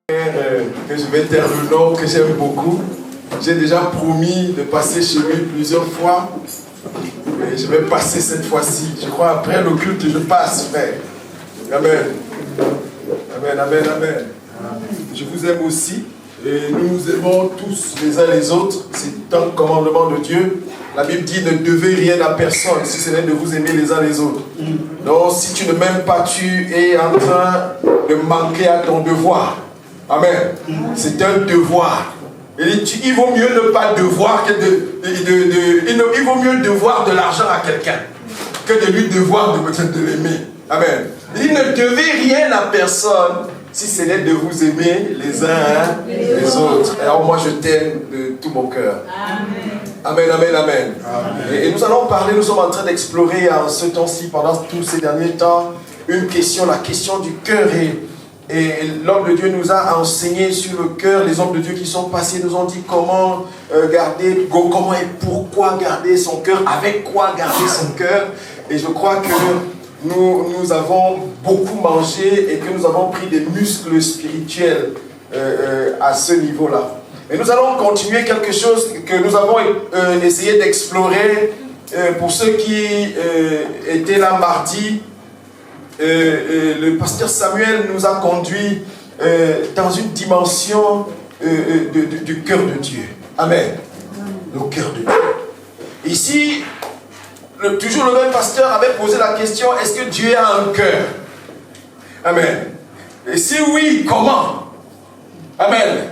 Que je vais taire le nom, que j'aime beaucoup. J'ai déjà promis de passer chez lui plusieurs fois. Et je vais passer cette fois-ci. Je crois après le culte, je passe, frère. Amen. Amen, amen, amen. Je vous aime aussi. Et nous nous aimons tous les uns les autres. C'est un commandement de Dieu. La Bible dit ne devez rien à personne si ce n'est de vous aimer les uns les autres. Donc si tu ne m'aimes pas, tu es en train de manquer à ton devoir. Amen. C'est un devoir. Il vaut mieux ne pas devoir que il vaut mieux devoir de l'argent à quelqu'un que de lui devoir de l'aimer. Amen. Il ne devait rien à personne si ce n'est de vous aimer les uns les autres. Alors moi je t'aime de tout mon cœur. Amen, amen, amen. Et nous allons parler, nous sommes en train d'explorer en ce temps-ci, pendant tous ces derniers temps, une question, la question du cœur. Et l'homme de Dieu nous a enseigné sur le cœur. Les hommes de Dieu qui sont passés nous ont dit comment garder, comment et pourquoi garder son cœur, avec quoi garder son cœur. Et je crois que nous avons beaucoup mangé et que nous avons pris des muscles spirituels à ce niveau-là. Et nous allons continuer quelque chose que nous avons essayé d'explorer pour ceux qui étaient là mardi. Le pasteur Samuel nous a conduit dans une dimension du cœur de Dieu. Amen. Le cœur de Dieu. Ici, toujours le même pasteur avait posé la question, est-ce que Dieu a un cœur? Amen. Et si oui, comment? Amen.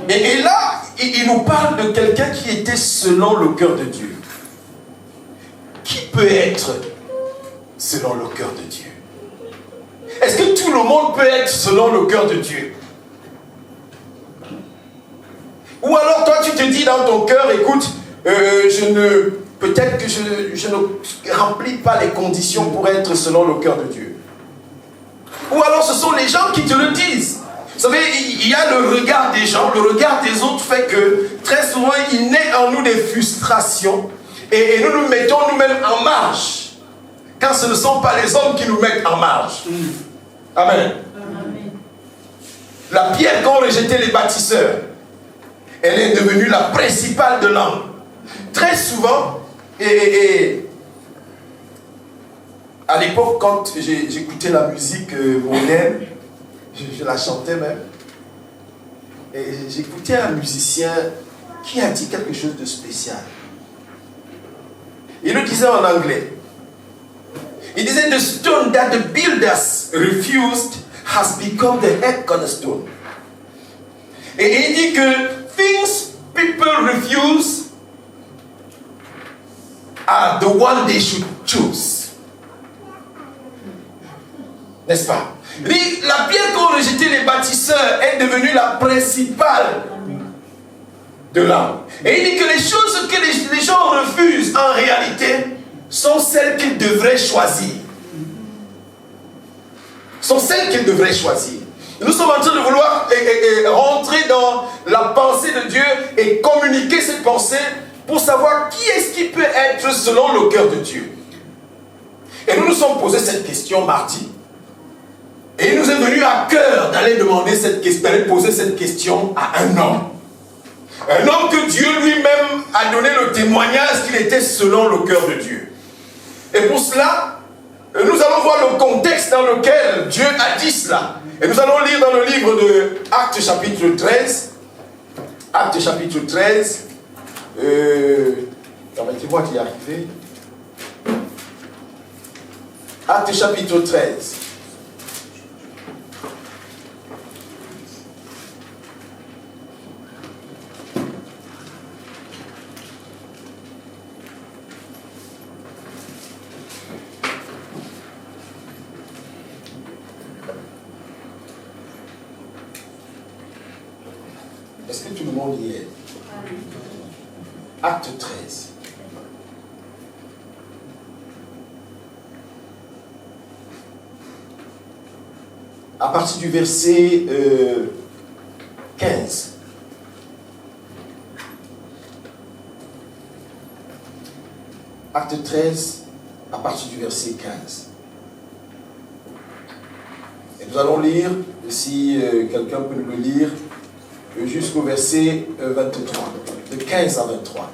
Et là, il nous parle de quelqu'un qui était selon le cœur de Dieu. Qui peut être selon le cœur de Dieu? Est-ce que tout le monde peut être selon le cœur de Dieu? Ou alors toi tu te dis dans ton cœur, écoute, peut-être que je ne remplis pas les conditions pour être selon le cœur de Dieu. Ou alors ce sont les gens qui te le disent. Vous savez, il y a le regard des gens, le regard des autres fait que très souvent il naît en nous des frustrations et nous nous mettons nous-mêmes en marge. Quand ce ne sont pas les hommes qui nous mettent en marge. Amen. Amen. La pierre qu'ont rejeté les bâtisseurs, elle est devenue la principale de l'homme. Très souvent, à l'époque, quand j'écoutais la musique mondaine, je la chantais même, et j'écoutais un musicien qui a dit quelque chose de spécial. Il le disait en anglais. Il disait, the stone that the builders refused has become the head cornerstone. Et il dit que things people refuse are the one they should choose. N'est-ce pas? Il dit, la pierre qu'ont rejeté les bâtisseurs est devenue la principale de l'âme. Et il dit que les choses que les gens refusent en réalité sont celles qu'ils devraient choisir. Sont celles qu'ils devraient choisir. Nous sommes en train de vouloir rentrer dans la pensée de Dieu et communiquer cette pensée pour savoir qui est-ce qui peut être selon le cœur de Dieu. Et nous nous sommes posé cette question mardi. Et il nous est venu à cœur d'aller demander cette question, d'aller poser cette question à un homme. Un homme que Dieu lui-même a donné le témoignage qu'il était selon le cœur de Dieu. Et pour cela, nous allons voir le contexte dans lequel Dieu a dit cela. Et nous allons lire dans le livre de Actes chapitre 13. Actes chapitre 13. Permettez-moi d'y arriver. Actes chapitre 13. Est-ce que tout le monde y est? Acte 13. À partir du verset 15. Acte 13, à partir du verset 15. Et nous allons lire Et si quelqu'un peut nous le lire, jusqu'au verset 23, de 15 à 23.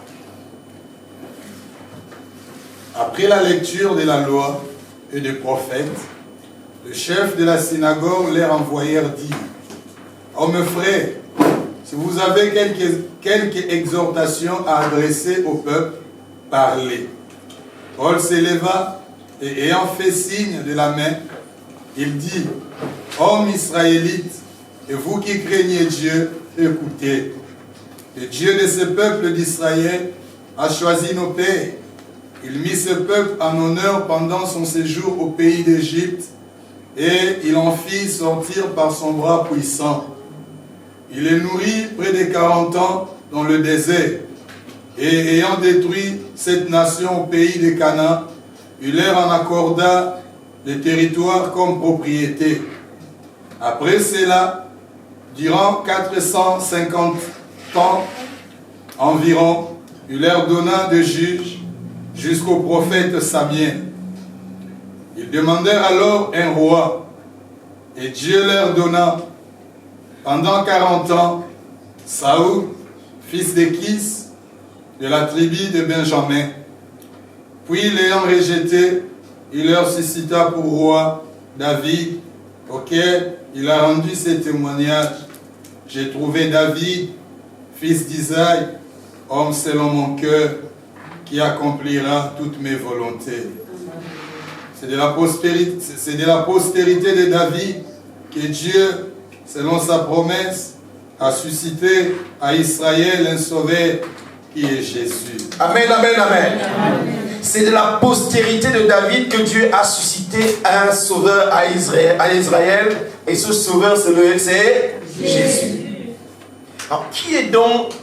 Après la lecture de la loi et des prophètes, le chef de la synagogue leur envoyèrent dire: Hommes frères, si vous avez quelques exhortations à adresser au peuple, parlez. Paul s'éleva et ayant fait signe de la main, il dit: Hommes israélites, et vous qui craignez Dieu, écoutez. Le Dieu de ce peuple d'Israël a choisi nos pères. Il mit ce peuple en honneur pendant son séjour au pays d'Égypte et il en fit sortir par son bras puissant. Il les nourrit près de 40 ans dans le désert. Et ayant détruit cette nation au pays de Canaan, il leur en accorda les territoires comme propriété. Après cela, durant 450 ans environ, il leur donna de juges jusqu'au prophète Samuel. Ils demandèrent alors un roi, et Dieu leur donna pendant 40 ans Saoul, fils de Kis, de la tribu de Benjamin. Puis l'ayant rejeté, il leur suscita pour roi David, auquel il a rendu ce témoignage: J'ai trouvé David, fils d'Isaïe, homme selon mon cœur, qui accomplira toutes mes volontés. C'est de la postérité de David que Dieu, selon sa promesse, a suscité à Israël un sauveur qui est Jésus. Amen, amen, amen. C'est de la postérité de David que Dieu a suscité un sauveur à Israël. Et ce sauveur, c'est Jésus. Alors, qui est donc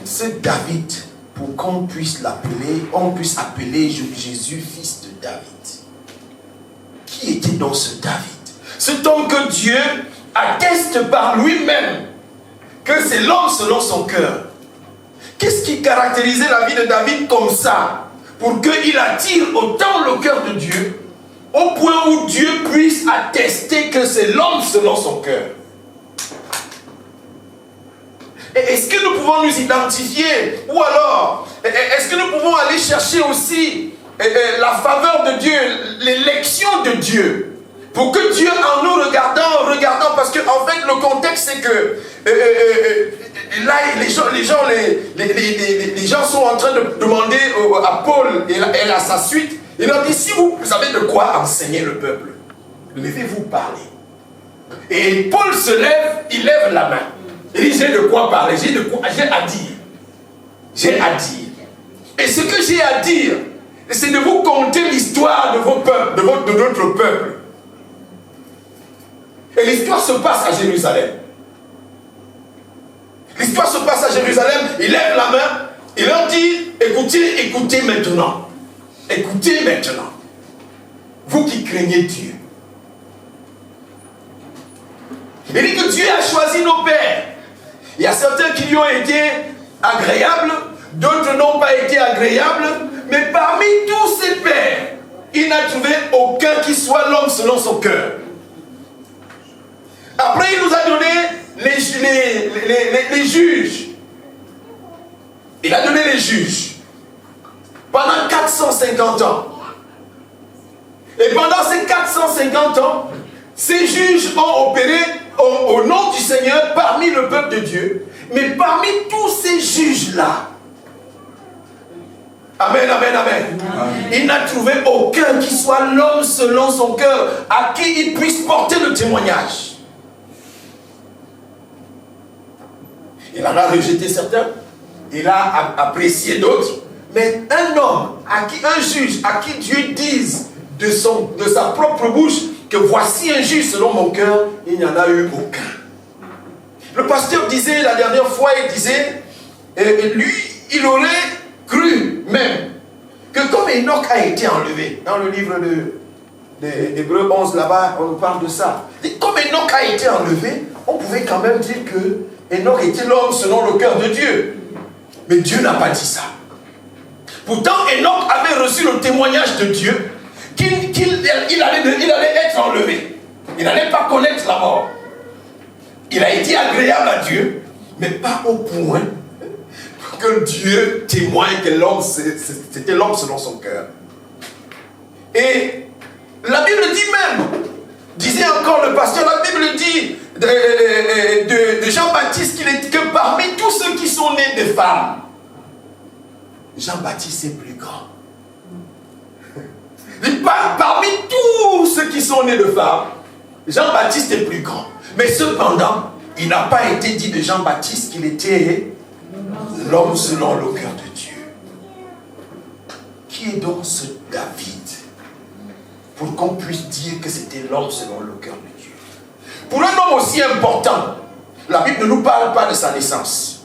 ce David pour qu'on puisse l'appeler, on puisse appeler Jésus fils de David? Qui était donc ce David? Cet homme que Dieu atteste par lui-même que c'est l'homme selon son cœur. Qu'est-ce qui caractérisait la vie de David comme ça, pour qu'il attire autant le cœur de Dieu, au point où Dieu puisse attester que c'est l'homme selon son cœur? Est-ce que nous pouvons nous identifier? Ou alors, est-ce que nous pouvons aller chercher aussi la faveur de Dieu, l'élection de Dieu? Pour que Dieu, en nous regardant, parce que en fait le contexte c'est que là les gens sont en train de demander à Paul et à sa suite, il leur dit: si vous savez de quoi enseigner le peuple, levez-vous, parler. Et Paul se lève, il lève la main. Il dit: j'ai de quoi parler, j'ai à dire. J'ai à dire. Et ce que j'ai à dire, c'est de vous conter l'histoire de vos peuples, de notre peuple. Et l'histoire se passe à Jérusalem. L'histoire se passe à Jérusalem, il lève la main, il leur dit: écoutez maintenant. Écoutez maintenant. Vous qui craignez Dieu. Il dit que Dieu a choisi nos pères. Il y a certains qui lui ont été agréables, d'autres n'ont pas été agréables, mais parmi tous ces pères, il n'a trouvé aucun qui soit l'homme selon son cœur. Après, il nous a donné les juges. Il a donné les juges pendant 450 ans. Et pendant ces 450 ans, ces juges ont opéré au nom du Seigneur parmi le peuple de Dieu. Mais parmi tous ces juges-là, amen, amen, amen, il n'a trouvé aucun qui soit l'homme selon son cœur, à qui il puisse porter le témoignage. Il en a rejeté certains, il a apprécié d'autres, mais un homme, un juge, à qui Dieu dise de sa propre bouche que voici un juge selon mon cœur, il n'y en a eu aucun. Le pasteur disait la dernière fois, il disait, lui, il aurait cru même que comme Enoch a été enlevé, dans le livre d'Hébreux 11 là-bas, on nous parle de ça. Et comme Enoch a été enlevé, on pouvait quand même dire que Enoch était l'homme selon le cœur de Dieu. Mais Dieu n'a pas dit ça. Pourtant, Enoch avait reçu le témoignage de Dieu qu'il allait être enlevé. Il n'allait pas connaître la mort. Il a été agréable à Dieu, mais pas au point que Dieu témoigne que l'homme, c'était l'homme selon son cœur. Et la Bible dit même, disait encore le pasteur, la Bible dit de Jean-Baptiste que parmi tous ceux qui sont nés de femmes, Jean-Baptiste est plus grand. Parmi tous ceux qui sont nés de femmes, Jean-Baptiste est plus grand. Mais cependant, il n'a pas été dit de Jean-Baptiste qu'il était l'homme selon le cœur de Dieu. Qui est donc ce David pour qu'on puisse dire que c'était l'homme selon le cœur de Dieu? Pour un homme aussi important, la Bible ne nous parle pas de sa naissance.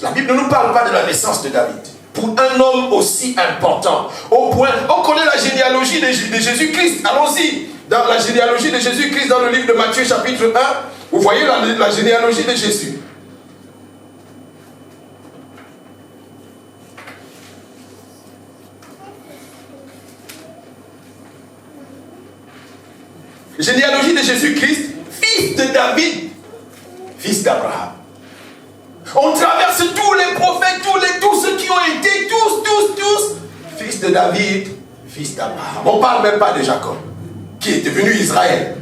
La Bible ne nous parle pas de la naissance de David. Pour un homme aussi important, au point, on connaît la généalogie de Jésus-Christ. Allons-y, dans la généalogie de Jésus-Christ, dans le livre de Matthieu chapitre 1, vous voyez la généalogie de Jésus. Généalogie de Jésus-Christ, fils de David, fils d'Abraham. On traverse tous les prophètes, tous ceux qui ont été, tous, fils de David, fils d'Abraham. On ne parle même pas de Jacob, qui est devenu Israël.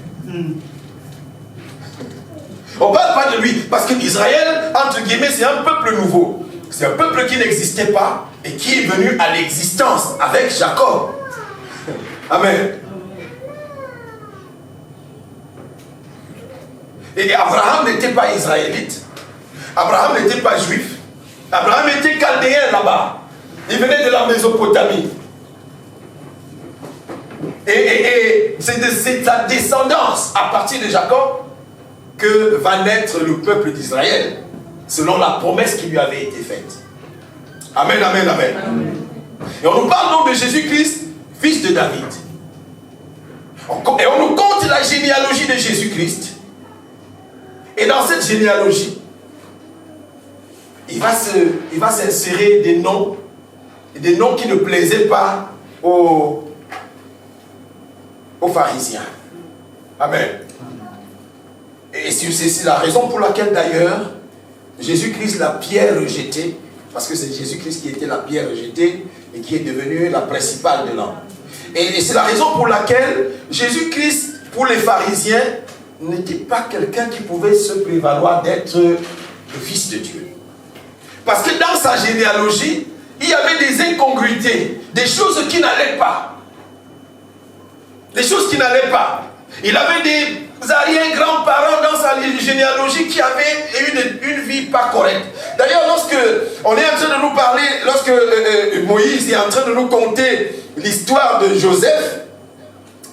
On ne parle pas de lui, parce qu'Israël, entre guillemets, c'est un peuple nouveau. C'est un peuple qui n'existait pas et qui est venu à l'existence avec Jacob. Amen. Et Abraham n'était pas israélite. Abraham n'était pas juif. Abraham était chaldéen là-bas. Il venait de la Mésopotamie. Et c'est de sa descendance, à partir de Jacob, que va naître le peuple d'Israël, selon la promesse qui lui avait été faite. Amen, amen, amen. Amen. Et on nous parle donc de Jésus-Christ, fils de David. Et on nous compte la généalogie de Jésus-Christ. Et dans cette généalogie, il va s'insérer des noms qui ne plaisaient pas aux pharisiens. Amen. Et c'est la raison pour laquelle d'ailleurs, Jésus-Christ, la pierre rejetée, parce que c'est Jésus-Christ qui était la pierre rejetée et qui est devenue la principale de l'homme. Et c'est la raison pour laquelle Jésus-Christ, pour les pharisiens, n'était pas quelqu'un qui pouvait se prévaloir d'être le fils de Dieu. Parce que dans sa généalogie, il y avait des incongruités, des choses qui n'allaient pas. Des choses qui n'allaient pas. Il avait des arrière-grands-parents dans sa généalogie qui avaient une vie pas correcte. D'ailleurs, lorsque on est en train de nous parler, lorsque Moïse est en train de nous conter l'histoire de Joseph,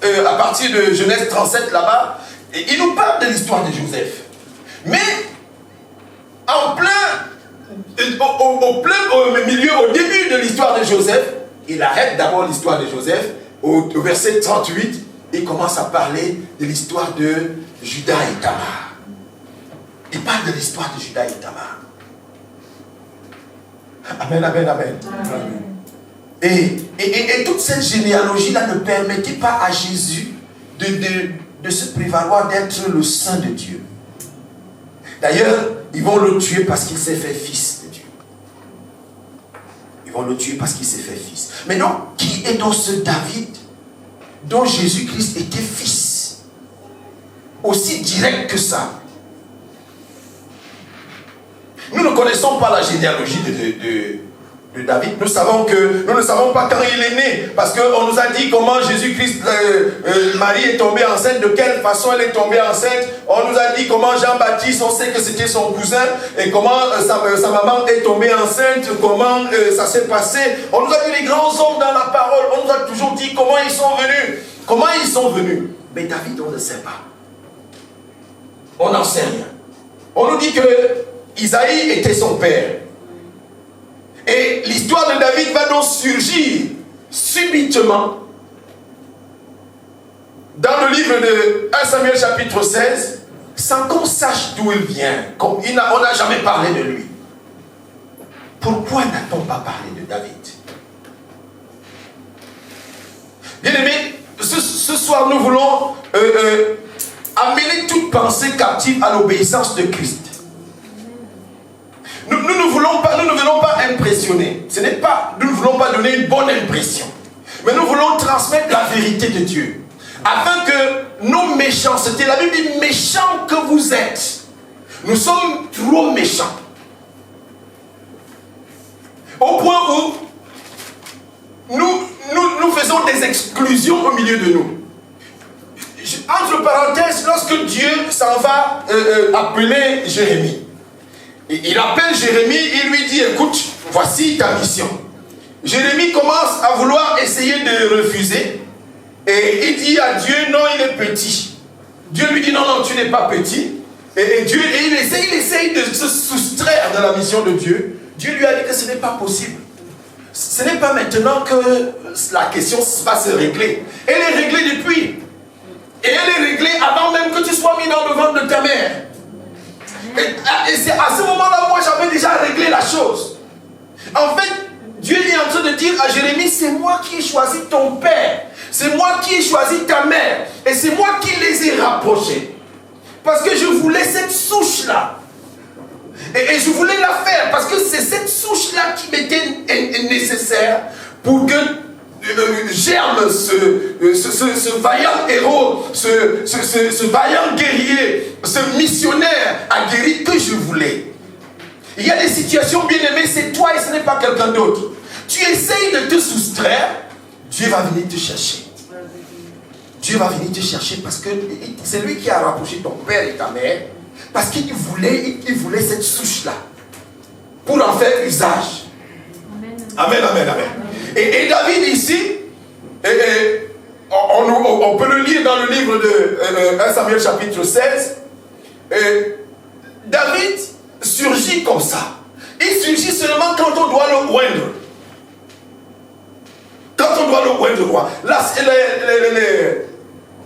à partir de Genèse 37 là-bas, il nous parle de l'histoire de Joseph. Mais en plein au milieu, au début de l'histoire de Joseph, il arrête d'abord l'histoire de Joseph. Au verset 38, il commence à parler de l'histoire de Judas et Tamar. Il parle de l'histoire de Judas et Tamar. Amen, amen, amen. Amen. Et toute cette généalogie-là ne permettait pas à Jésus de se prévaloir d'être le Saint de Dieu. D'ailleurs, ils vont le tuer parce qu'il s'est fait fils de Dieu. Ils vont le tuer parce qu'il s'est fait fils. Mais donc, qui est donc ce David dont Jésus-Christ était fils? Aussi direct que ça. Nous ne connaissons pas la généalogie de David. Nous ne savons pas quand il est né. Parce qu'on nous a dit comment Jésus-Christ, Marie est tombée enceinte, de quelle façon elle est tombée enceinte. On nous a dit comment Jean-Baptiste, on sait que c'était son cousin, et comment sa maman est tombée enceinte, comment ça s'est passé. On nous a dit les grands hommes dans la parole. On nous a toujours dit comment ils sont venus. Comment ils sont venus. Mais David, on ne sait pas. On n'en sait rien. On nous dit que Isaïe était son père. Et l'histoire de David va donc surgir subitement dans le livre de 1 Samuel chapitre 16, sans qu'on sache d'où il vient. On n'a jamais parlé de lui. Pourquoi n'a-t-on pas parlé de David? Bien aimé, ce soir nous voulons amener toute pensée captive à l'obéissance de Christ. Nous ne voulons pas impressionner. Nous ne voulons pas donner une bonne impression. Mais nous voulons transmettre la vérité de Dieu. Afin que nos méchancetés, la Bible dit méchants que vous êtes. Nous sommes trop méchants. Au point où nous faisons des exclusions au milieu de nous. Entre parenthèses, lorsque Dieu s'en va appeler Jérémie, il appelle Jérémie, il lui dit, écoute, voici ta mission. Jérémie commence à vouloir essayer de refuser. Et il dit à Dieu, non, il est petit. Dieu lui dit, non, non, tu n'es pas petit. Et il essaye de se soustraire de la mission de Dieu. Dieu lui a dit que ce n'est pas possible. Ce n'est pas maintenant que la question va se régler. Elle est réglée depuis. Et elle est réglée avant même que tu sois mis dans le ventre de ta mère. Et c'est à ce moment-là, moi, j'avais déjà réglé la chose. En fait, Dieu est en train de dire à Jérémie, c'est moi qui ai choisi ton père. C'est moi qui ai choisi ta mère. Et c'est moi qui les ai rapprochés. Parce que je voulais cette souche-là. Et je voulais la faire parce que c'est cette souche-là qui m'était nécessaire pour que germe ce vaillant héros, ce vaillant guerrier, ce missionnaire aguerri que je voulais. Il y a des situations, bien aimées, c'est toi et ce n'est pas quelqu'un d'autre. Tu essayes de te soustraire, Dieu va venir te chercher. Dieu va venir te chercher parce que c'est lui qui a rapproché ton père et ta mère. Parce qu'il voulait cette souche-là pour en faire usage. Amen, amen, amen. Et David ici, on peut le lire dans le livre de 1 Samuel chapitre 16. David surgit comme ça. Il surgit seulement quand on doit le oindre. Quand on doit le oindre roi. Là,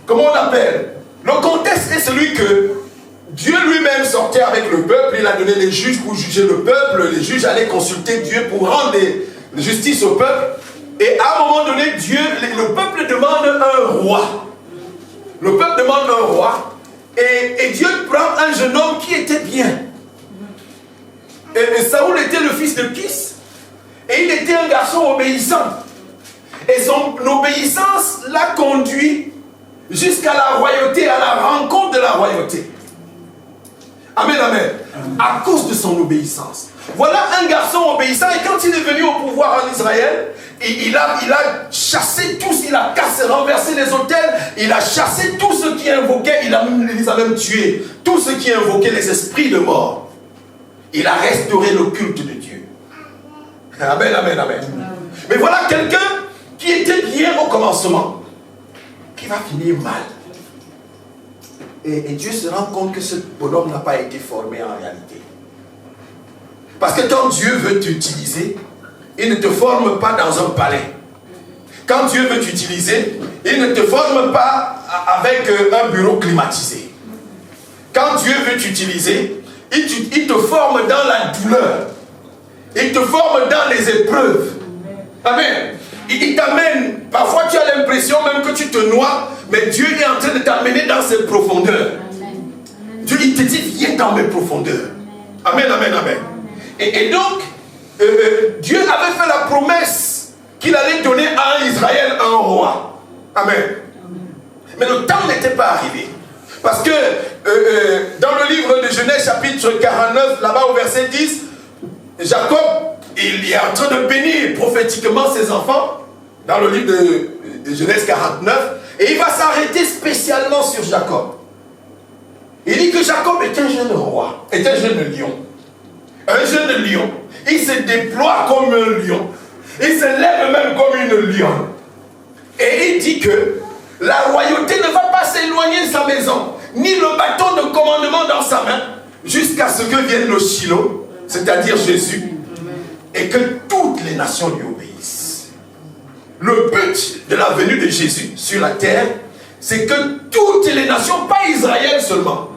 comment on appelle? Le contexte est celui que Dieu lui-même sortait avec le peuple, il a donné les juges pour juger le peuple, les juges allaient consulter Dieu pour rendre justice au peuple, et à un moment donné, le peuple demande un roi. Le peuple demande un roi, et Dieu prend un jeune homme qui était bien. Et Saoul était le fils de Kis, et il était un garçon obéissant. Et son obéissance l'a conduit jusqu'à la royauté, à la rencontre de la royauté. Amen, amen. À cause de son obéissance. Voilà un garçon obéissant, et quand il est venu au pouvoir en Israël, il a chassé tous, il a cassé, renversé les autels, il a chassé tous ceux qui invoquaient, il a même tué tous ceux qui invoquaient les esprits de mort. Il a restauré le culte de Dieu. Amen, amen, amen. Mais voilà quelqu'un qui était bien au commencement, qui va finir mal. Et Dieu se rend compte que ce bonhomme n'a pas été formé en réalité. Parce que quand Dieu veut t'utiliser, il ne te forme pas dans un palais. Quand Dieu veut t'utiliser, il ne te forme pas avec un bureau climatisé. Quand Dieu veut t'utiliser, il te forme dans la douleur. Il te forme dans les épreuves. Amen. Il t'amène, parfois tu as l'impression même que tu te noies, mais Dieu est en train de t'amener dans ses profondeurs. Dieu, il te dit, viens dans mes profondeurs. Amen, amen, amen. Et donc, Dieu avait fait la promesse qu'il allait donner à Israël un roi. Amen. Mais le temps n'était pas arrivé. Parce que dans le livre de Genèse chapitre 49, là-bas au verset 10, Jacob, il est en train de bénir prophétiquement ses enfants, dans le livre de Genèse 49, et il va s'arrêter spécialement sur Jacob. Il dit que Jacob est un jeune roi, est un jeune lion. Un jeune lion. Il se déploie comme un lion. Il se lève même comme une lionne. Et il dit que la royauté ne va pas s'éloigner de sa maison, ni le bâton de commandement dans sa main, jusqu'à ce que vienne le Shiloh, c'est-à-dire Jésus, et que toutes les nations lui obéissent. Le but de la venue de Jésus sur la terre, c'est que toutes les nations, pas Israël seulement,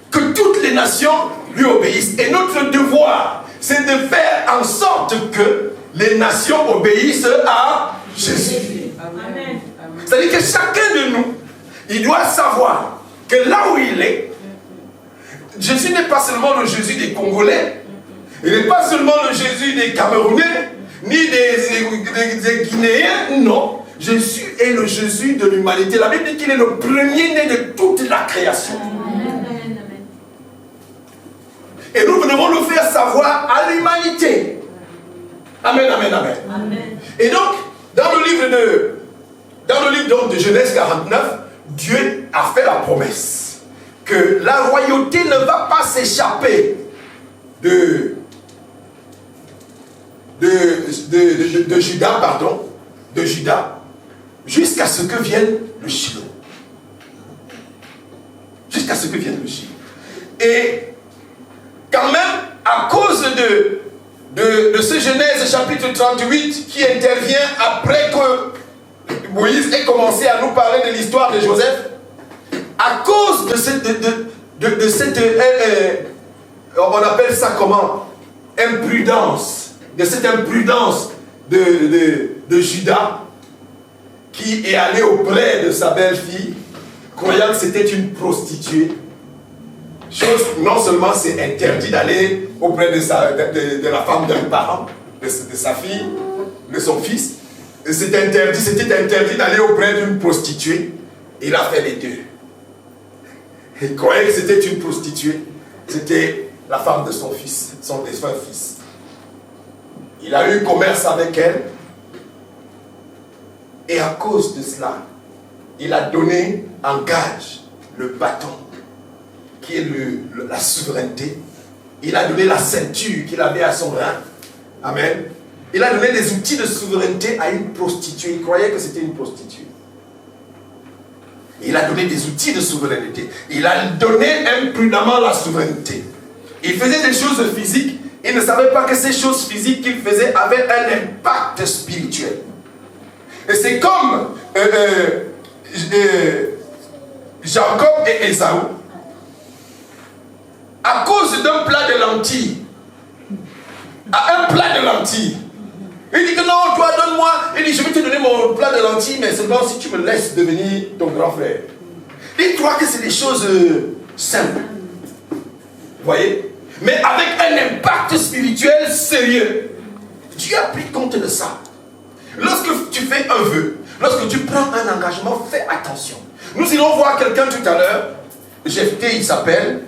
que toutes les nations lui obéissent. Et notre devoir, c'est de faire en sorte que les nations obéissent à Jésus. Amen. C'est-à-dire que chacun de nous, il doit savoir que là où il est, Jésus n'est pas seulement le Jésus des Congolais, il n'est pas seulement le Jésus des Camerounais, ni des Guinéens, non. Jésus est le Jésus de l'humanité. La Bible dit qu'il est le premier-né de toute la création. Et nous devons le faire savoir à l'humanité. Amen, amen, amen. Et donc, dans le livre de Genèse 49, Dieu a fait la promesse que la royauté ne va pas s'échapper de Juda, jusqu'à ce que vienne le Shiloh. Jusqu'à ce que vienne le Shiloh. Et quand même, à cause de ce Genèse chapitre 38 qui intervient après que Moïse ait commencé à nous parler de l'histoire de Joseph, à cause de cette on appelle ça comment? Imprudence, de cette imprudence de Judas, qui est allé auprès de sa belle-fille, croyant que c'était une prostituée. Chose, non seulement c'est interdit d'aller auprès de la femme d'un parent, de sa fille, de son fils, c'était interdit d'aller auprès d'une prostituée. Il a fait les deux. Il croyait que c'était une prostituée, c'était la femme de son fils, son défunt fils. Il a eu commerce avec elle, et à cause de cela, il a donné en gage le bâton, qui est la souveraineté. Il a donné la ceinture qu'il avait à son rein. Amen. Il a donné des outils de souveraineté à une prostituée. Il croyait que c'était une prostituée. Il a donné des outils de souveraineté. Il a donné imprudemment la souveraineté. Il faisait des choses physiques. Il ne savait pas que ces choses physiques qu'il faisait avaient un impact spirituel. Et c'est comme Jacob et Ésaü. À cause d'un plat de lentilles, à un plat de lentilles, il dit que non, toi donne-moi. Il dit, je vais te donner mon plat de lentilles, mais seulement si tu me laisses devenir ton grand frère. Dis-toi que c'est des choses simples. Vous voyez? Mais avec un impact spirituel sérieux. Dieu a pris compte de ça. Lorsque tu fais un vœu, lorsque tu prends un engagement, fais attention. Nous irons voir quelqu'un tout à l'heure. Jephthé, il s'appelle.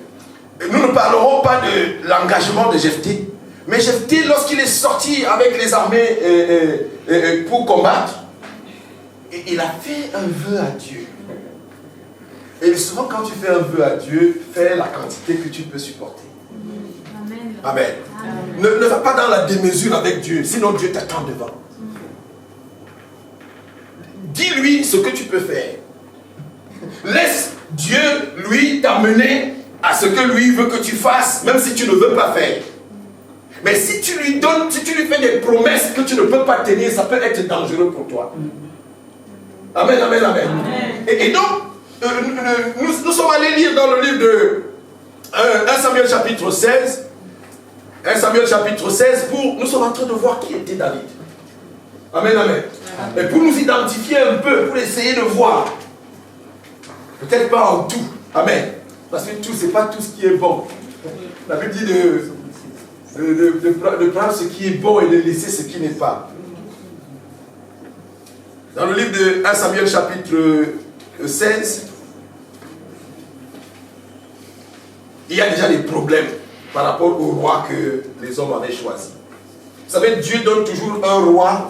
Nous ne parlerons pas de l'engagement de Jephthé. Mais Jephthé, lorsqu'il est sorti avec les armées pour combattre, il a fait un vœu à Dieu. Et souvent, quand tu fais un vœu à Dieu, fais la quantité que tu peux supporter. Amen. Amen. Ne va pas dans la démesure avec Dieu, sinon Dieu t'attend devant. Dis-lui ce que tu peux faire. Laisse Dieu, lui, t'amener à ce que lui veut que tu fasses, même si tu ne veux pas faire. Mais si tu lui donnes, si tu lui fais des promesses que tu ne peux pas tenir, ça peut être dangereux pour toi. Amen, amen, amen. Et donc, nous sommes allés lire dans le livre de 1 Samuel chapitre 16. 1 Samuel chapitre 16, nous sommes en train de voir qui était David. Amen, amen. Et pour nous identifier un peu, pour essayer de voir. Peut-être pas en tout. Amen. Parce que tout, c'est pas tout ce qui est bon. La Bible dit de prendre ce qui est bon et de laisser ce qui n'est pas. Dans le livre de 1 Samuel chapitre 16, il y a déjà des problèmes par rapport au roi que les hommes avaient choisi. Vous savez, Dieu donne toujours un roi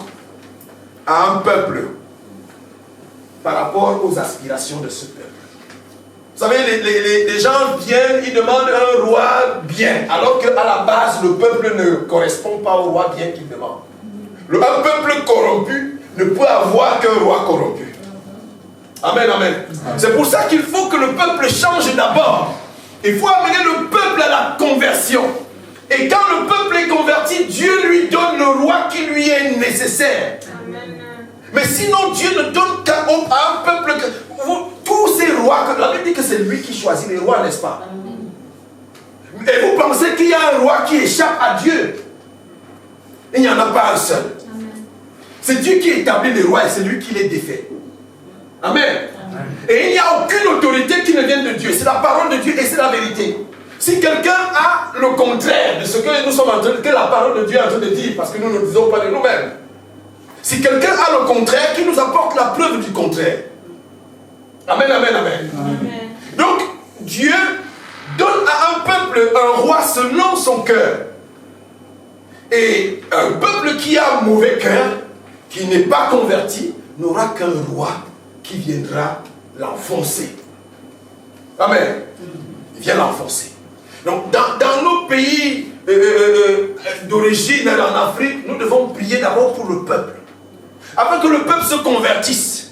à un peuple par rapport aux aspirations de ce peuple. Vous savez, les gens viennent, ils demandent un roi bien, alors qu'à la base, le peuple ne correspond pas au roi bien qu'il demande. Un peuple corrompu ne peut avoir qu'un roi corrompu. Amen, amen. C'est pour ça qu'il faut que le peuple change d'abord. Il faut amener le peuple à la conversion. Et quand le peuple est converti, Dieu lui donne le roi qui lui est nécessaire. Amen. Mais sinon, Dieu ne donne qu'à un peuple tous ces rois, la Bible dit que c'est lui qui choisit les rois, n'est-ce pas? Amen. Et vous pensez qu'il y a un roi qui échappe à Dieu? Il n'y en a pas un seul. C'est Dieu qui établit les rois et c'est lui qui les défait. Amen. Amen. Et il n'y a aucune autorité qui ne vienne de Dieu. C'est la parole de Dieu et c'est la vérité. Si quelqu'un a le contraire de ce que nous sommes en train de, que la parole de Dieu est en train de dire, parce que nous ne disons pas de nous-mêmes. Si quelqu'un a le contraire, qu'il nous apporte la preuve du contraire. Amen, amen, amen. Amen. Donc, Dieu donne à un peuple un roi selon son cœur. Et un peuple qui a un mauvais cœur, qui n'est pas converti, n'aura qu'un roi qui viendra l'enfoncer. Amen. Il vient l'enfoncer. Donc, dans nos pays d'origine, en Afrique, nous devons prier d'abord pour le peuple. Afin que le peuple se convertisse.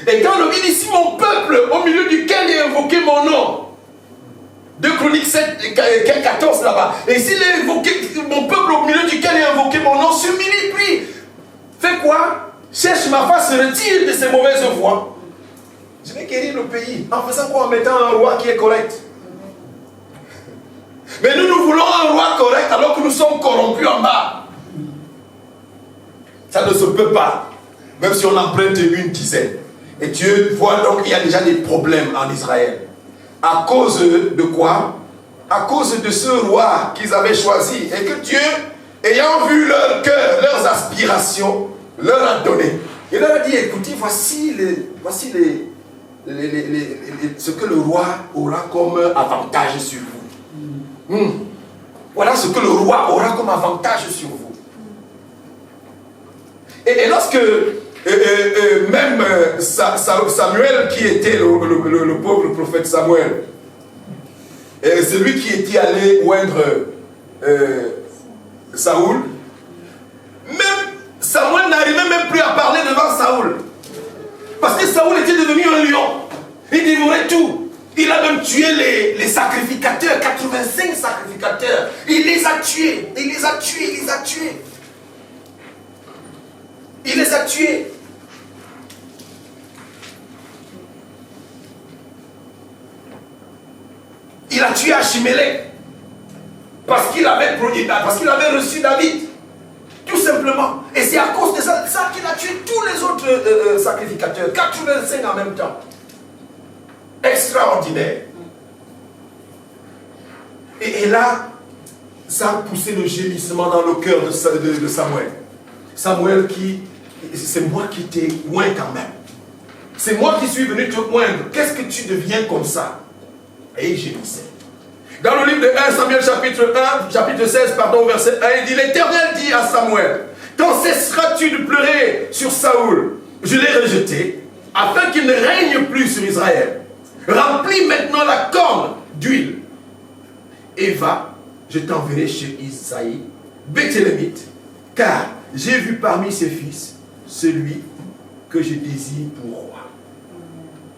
Et quand il dit, si mon peuple, au milieu duquel est invoqué mon nom, 2 Chroniques 7, 14 là-bas, et s'il est invoqué, mon peuple au milieu duquel est invoqué mon nom, s'humilie, prie. Fait quoi? Cherche ma face, se retire de ses mauvaises voies. Je vais guérir le pays. En faisant quoi? En mettant un roi qui est correct. Mais nous voulons un roi correct alors que nous sommes corrompus en bas. Ça ne se peut pas. Même si on emprunte une dizaine. Et Dieu voit donc qu'il y a déjà des problèmes en Israël. À cause de quoi? À cause de ce roi qu'ils avaient choisi. Et que Dieu, ayant vu leur cœur, leurs aspirations, leur a donné. Il leur a dit, écoutez, voici ce que le roi aura comme avantage sur vous. Voilà ce que le roi aura comme avantage sur vous. Et lorsque même Samuel, qui était le pauvre prophète Samuel, c'est lui qui était allé oindre Saoul, même Samuel n'arrivait même plus à parler devant Saoul. Parce que Saoul était devenu un lion. Il dévorait tout. Il a même tué les sacrificateurs, 85 sacrificateurs. Il les a tués. Il les a tués. Il les a tués. Il les a tués. Il a tué Achimélec. Parce qu'il avait reçu David. Tout simplement. Et c'est à cause de ça qu'il a tué tous les autres sacrificateurs. 85 en même temps. Extraordinaire. Et là, ça a poussé le gémissement dans le cœur de Samuel. Samuel c'est moi qui t'ai oint quand même. C'est moi qui suis venu te oindre. Qu'est-ce que tu deviens comme ça? Et il gémissait. Dans le livre de 1 Samuel chapitre 16, verset 1, il dit, l'Éternel dit à Samuel, quand cesseras-tu de pleurer sur Saoul? Je l'ai rejeté, afin qu'il ne règne plus sur Israël. Remplis maintenant la corne d'huile. Et va, je t'enverrai chez Isaïe, Béthélémite, car j'ai vu parmi ses fils celui que je désire pour roi.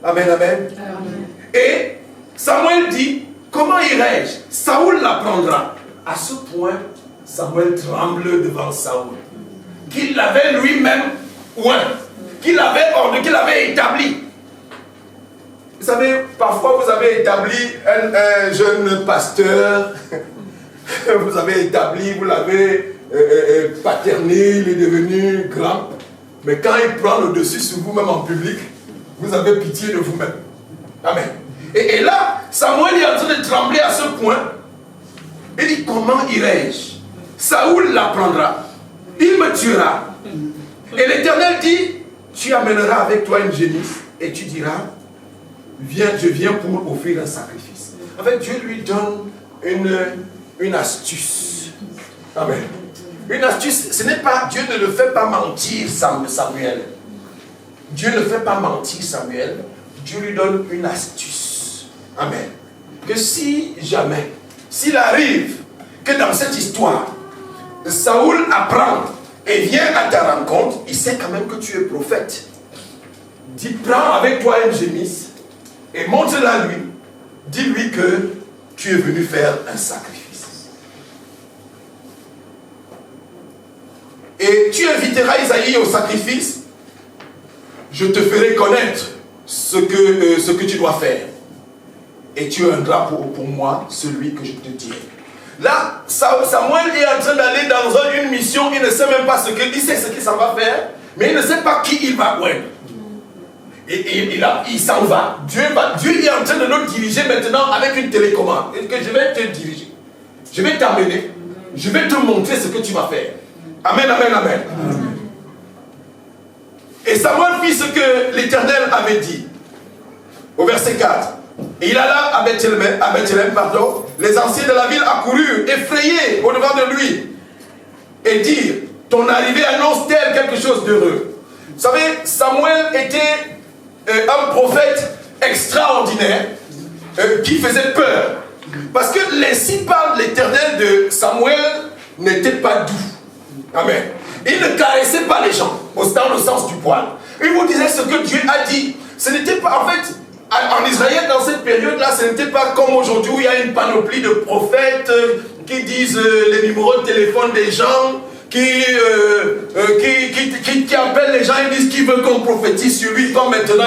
Amen, amen. Amen. Et Samuel dit, comment irai-je? Saoul l'apprendra. À ce point, Samuel tremble devant Saoul, qu'il l'avait lui-même oint, qu'il avait établi. Vous savez, parfois vous avez établi un jeune pasteur, vous l'avez paterné, il est devenu grand, mais quand il prend le dessus sur vous-même en public, vous avez pitié de vous-même. Amen. Et là, Samuel est en train de trembler à ce point. Il dit, comment irai-je? Saoul l'apprendra, il me tuera. Et l'Éternel dit, tu amèneras avec toi une génisse et tu diras, je viens pour offrir un sacrifice. En fait, Dieu lui donne une astuce. Amen. Une astuce, ce n'est pas, Dieu ne le fait pas mentir Samuel. Dieu ne fait pas mentir Samuel. Dieu lui donne une astuce. Amen. Que si jamais, s'il arrive que dans cette histoire, Saoul apprend et vient à ta rencontre, il sait quand même que tu es prophète. Dis, prends avec toi une génisse et montre-la lui. Dis-lui que tu es venu faire un sacrifice. Et tu inviteras Isaïe au sacrifice. Je te ferai connaître ce que tu dois faire. Et tu aimeras pour moi celui que je te dirai. Là, Samuel est en train d'aller dans une mission. Il ne sait même pas il sait ce qu'il s'en va faire, mais il ne sait pas qui il va oindre. il s'en va. Dieu est en train de nous diriger maintenant avec une télécommande. Et que je vais te diriger. Je vais t'amener. Je vais te montrer ce que tu vas faire. Amen, amen, amen. Et Samuel fit ce que l'Éternel avait dit. Au verset 4. Et il alla à Bethléem, les anciens de la ville accoururent, effrayés au devant de lui, et dirent, ton arrivée annonce-t-elle quelque chose d'heureux? Vous savez, Samuel était un prophète extraordinaire qui faisait peur. Parce que l'ainsi parle l'Éternel de Samuel n'était pas doux. Amen. Il ne caressait pas les gens, dans le sens du poil. Il vous disait ce que Dieu a dit. Ce n'était pas, en fait, en Israël, dans cette période-là, ce n'était pas comme aujourd'hui où il y a une panoplie de prophètes qui disent les numéros de téléphone des gens, qui appellent les gens et disent qu'ils veulent qu'on prophétise sur lui, comme maintenant